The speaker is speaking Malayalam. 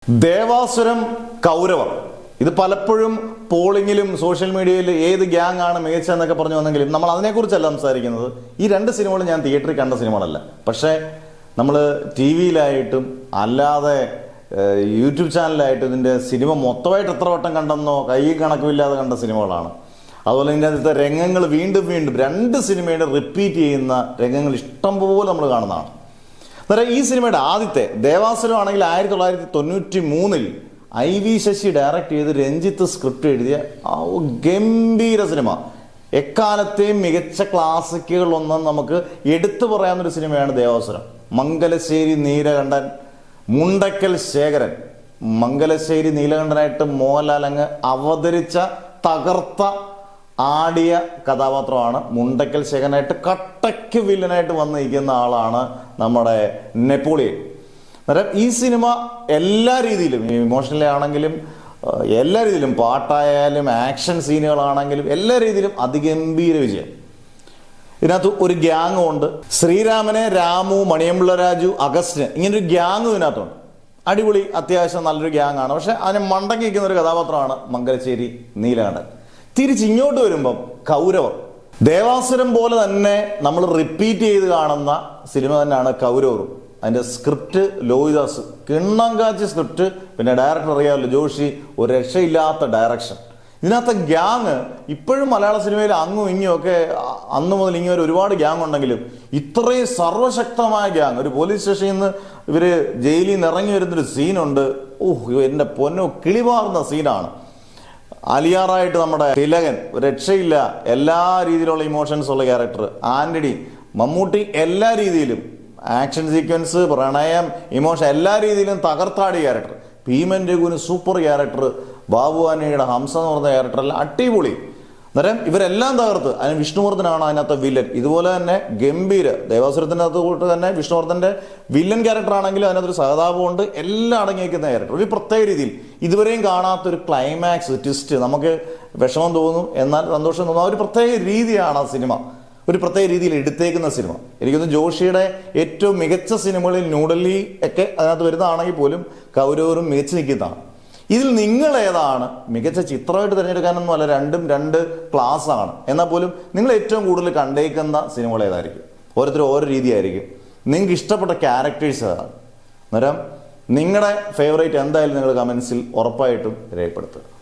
ദേവാസുരം കൗരവർ ഇത് പലപ്പോഴും പോളിങ്ങിലും സോഷ്യൽ മീഡിയയിൽ ഏത് ഗ്യാങ് ആണ് മികച്ചതെന്നൊക്കെ പറഞ്ഞു വന്നെങ്കിലും നമ്മൾ അതിനെക്കുറിച്ചല്ല സംസാരിക്കുന്നത്. ഈ രണ്ട് സിനിമകളും ഞാൻ തിയേറ്ററിൽ കണ്ട സിനിമകളല്ല. പക്ഷേ നമ്മൾ ടി വിയിലായിട്ടും അല്ലാതെ യൂട്യൂബ് ചാനലായിട്ടും ഇതിൻ്റെ സിനിമ മൊത്തമായിട്ട് എത്ര വട്ടം കണ്ടെന്നോ കൈ കണക്കുമില്ലാതെ കണ്ട സിനിമകളാണ്. അതുപോലെ ഇതിൻ്റെ അകത്തെ രംഗങ്ങൾ വീണ്ടും വീണ്ടും രണ്ട് സിനിമയുടെ റിപ്പീറ്റ് ചെയ്യുന്ന രംഗങ്ങൾ ഇഷ്ടംപോലെ നമ്മൾ കാണുന്നതാണ്. അന്നേരം ഈ സിനിമയുടെ ആദ്യത്തെ ദേവാസുരം ആണെങ്കിൽ 1993 IV ശശി ഡയറക്റ്റ് ചെയ്ത് രഞ്ജിത്ത് സ്ക്രിപ്റ്റ് എഴുതിയ ആ ഗംഭീര സിനിമ. എക്കാലത്തെയും മികച്ച ക്ലാസിക്കുകളൊന്നും നമുക്ക് എടുത്തു പറയാവുന്നൊരു സിനിമയാണ് ദേവാസുരം. മംഗലശ്ശേരി നീലകണ്ഠൻ, മുണ്ടക്കൽ ശേഖരൻ. മംഗലശ്ശേരി നീലകണ്ഠനായിട്ട് മോഹൻലാൽ അങ്ങ് അവതരിച്ച തകർത്ത ആടിയ കഥാപാത്രമാണ്. മുണ്ടക്കൽ ശേഖരനായിട്ട് കട്ടയ്ക്ക് വില്ലനായിട്ട് വന്നിരിക്കുന്ന ആളാണ് നമ്മുടെ നെപ്പോളിയൻ. അന്നേരം ഈ സിനിമ എല്ലാ രീതിയിലും ഇമോഷണലി ആണെങ്കിലും എല്ലാ രീതിയിലും പാട്ടായാലും ആക്ഷൻ സീനുകളാണെങ്കിലും എല്ലാ രീതിയിലും അതിഗംഭീര വിജയം. ഇതിനകത്ത് ഒരു ഗ്യാങ്ങും ഉണ്ട്. ശ്രീരാമനെ, രാമു, മണിയമ്പിള്ള രാജു, അഗസ്റ്റിന്, ഇങ്ങനൊരു ഗ്യാങ്ങും ഇതിനകത്തുണ്ട്. അടിപൊളി അത്യാവശ്യം നല്ലൊരു ഗ്യാങ്ങാണ്. പക്ഷെ അതിന് മണ്ടങ്ങി നിൽക്കുന്ന ഒരു കഥാപാത്രമാണ് മംഗലശ്ശേരി നീലകണ്ഠൻ. തിരിച്ചിങ്ങോട്ട് വരുമ്പം കൗരവർ. ദേവാസുരം പോലെ തന്നെ നമ്മൾ റിപ്പീറ്റ് ചെയ്ത് കാണുന്ന സിനിമ തന്നെയാണ് കൗരവറും. അതിൻ്റെ സ്ക്രിപ്റ്റ് ലോഹിദാസ് കിണ്ണം കാച്ചി സ്ക്രിപ്റ്റ്, പിന്നെ ഡയറക്ടർ അറിയാമല്ലോ ജോഷി, ഒരു രക്ഷയില്ലാത്ത ഡയറക്ഷൻ. ഇതിനകത്തെ ഗ്യാങ് ഇപ്പോഴും മലയാള സിനിമയിൽ അങ്ങും ഇങ്ങും ഒക്കെ അന്നു മുതൽ ഇങ്ങനെ ഒരുപാട് ഗ്യാങ് ഉണ്ടെങ്കിലും ഇത്രയും സർവശക്തമായ ഗ്യാങ്. ഒരു പോലീസ് സ്റ്റേഷനിൽ നിന്ന് ഇവർ ജയിലിൽ നിന്ന് ഇറങ്ങി വരുന്നൊരു സീനുണ്ട്. എൻ്റെ പൊന്നോ, കിളിമാറുന്ന സീനാണ്. അലിയാറായിട്ട് നമ്മുടെ തിലകൻ, രക്ഷയില്ല. എല്ലാ രീതിയിലുള്ള ഇമോഷൻസ് ഉള്ള ക്യാരക്ടർ. ആന്റണി, മമ്മൂട്ടി എല്ലാ രീതിയിലും ആക്ഷൻ സീക്വൻസ്, പ്രണയം, ഇമോഷൻ എല്ലാ രീതിയിലും തകർത്താടിയ ക്യാരക്ടർ. ഭീമൻ രഘുവിന് സൂപ്പർ ക്യാരക്ടർ. ബാബുവാനിയുടെ ഹംസ എന്ന് പറഞ്ഞ ക്യാരക്ടർ എല്ലാം അടിപൊളി. അന്നേരം ഇവരെല്ലാം തകർത്ത്. അതിന് വിഷ്ണുവർദ്ധനാണ് അതിനകത്ത് വില്ലൻ. ഇതുപോലെ തന്നെ ഗംഭീര ദേവാസുരത്തിനകത്ത് കൂട്ട് തന്നെ വിഷ്ണുവർദ്ധൻ്റെ വില്ലൻ ക്യാരക്ടർ ആണെങ്കിലും അതിനകത്തൊരു സഹതാപമുണ്ട്. എല്ലാം അടങ്ങിയിരിക്കുന്ന ക്യാരക്ടർ. ഒരു പ്രത്യേക രീതിയിൽ ഇതുവരെയും കാണാത്തൊരു ക്ലൈമാക്സ് ട്വിസ്റ്റ്. നമുക്ക് വിഷമം തോന്നും, എന്നാൽ സന്തോഷം തോന്നും. ആ ഒരു പ്രത്യേക രീതിയാണ് ആ സിനിമ, ഒരു പ്രത്യേക രീതിയിൽ എടുത്തേക്കുന്ന സിനിമ. എനിക്കൊന്ന് ജോഷിയുടെ ഏറ്റവും മികച്ച സിനിമകളിൽ ന്യൂഡൽഹി ഒക്കെ അതിനകത്ത് വരുന്നതാണെങ്കിൽ പോലും കൗരവരും മികച്ചു നിൽക്കുന്നതാണ്. ഇതിൽ നിങ്ങൾ ഏതാണ് മികച്ച ചിത്രമായിട്ട് തിരഞ്ഞെടുക്കാനൊന്നും അല്ല, രണ്ടും രണ്ട് ക്ലാസ് ആണ്. എന്നാൽ പോലും നിങ്ങൾ ഏറ്റവും കൂടുതൽ കണ്ടേക്കുന്ന സിനിമകൾ ഏതായിരിക്കും? ഓരോരുത്തരും ഓരോ രീതിയായിരിക്കും. നിങ്ങൾക്ക് ഇഷ്ടപ്പെട്ട ക്യാരക്ടേഴ്സ് ഏതാണ്? അന്നേരം നിങ്ങളുടെ ഫേവറേറ്റ് എന്തായാലും നിങ്ങൾ കമൻസിൽ ഉറപ്പായിട്ടും രേഖപ്പെടുത്തുക.